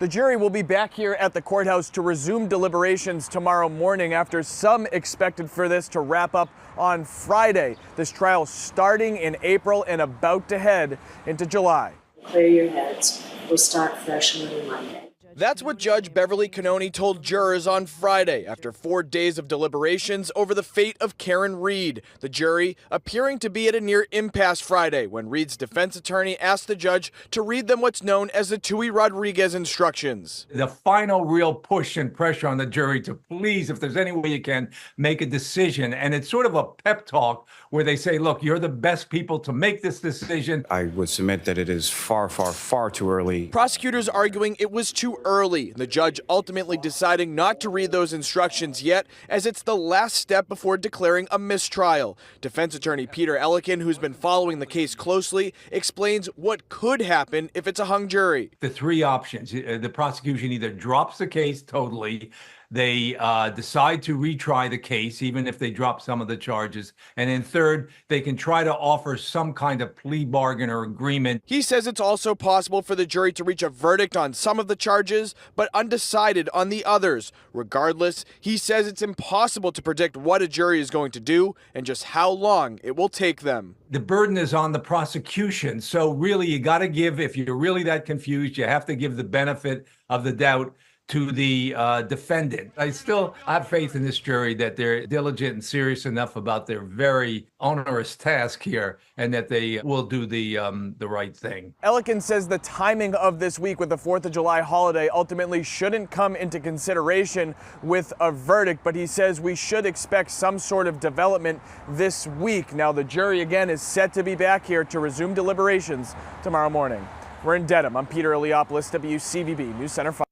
The jury will be back here at the courthouse to resume deliberations tomorrow morning after some expected for this to wrap up on Friday. This trial starting in April and about to head into July. Clear your heads. We'll start fresh on Monday. That's what Judge Beverly Cannoni told jurors on Friday after 4 days of deliberations over the fate of Karen Read. The jury appearing to be at a near impasse Friday when Read's defense attorney asked the judge to read them what's known as the Tui Rodriguez instructions. The final real push and pressure on the jury to please, if there's any way you can, make a decision. And it's sort of a pep talk where they say, look, you're the best people to make this decision. I would submit that it is far, far, far too early. Prosecutors arguing it was too early. The judge ultimately deciding not to read those instructions yet, as it's the last step before declaring a mistrial. Defense attorney Peter Ellikin, who's been following the case closely, explains what could happen if it's a hung jury. The three options: the prosecution either drops the case totally, they decide to retry the case, even if they drop some of the charges. And then third, they can try to offer some kind of plea bargain or agreement. He says it's also possible for the jury to reach a verdict on some of the charges, but undecided on the others. Regardless, he says it's impossible to predict what a jury is going to do and just how long it will take them. The burden is on the prosecution. So really, you got to give, if you're really that confused, you have to give the benefit of the doubt to the defendant. I still have faith in this jury that they're diligent and serious enough about their very onerous task here, and that they will do the right thing. Ellikin says the timing of this week with the 4th of July holiday ultimately shouldn't come into consideration with a verdict, but he says we should expect some sort of development this week. Now, the jury again is set to be back here to resume deliberations tomorrow morning. We're in Dedham. I'm Peter Iliopoulos, WCVB News Center 5.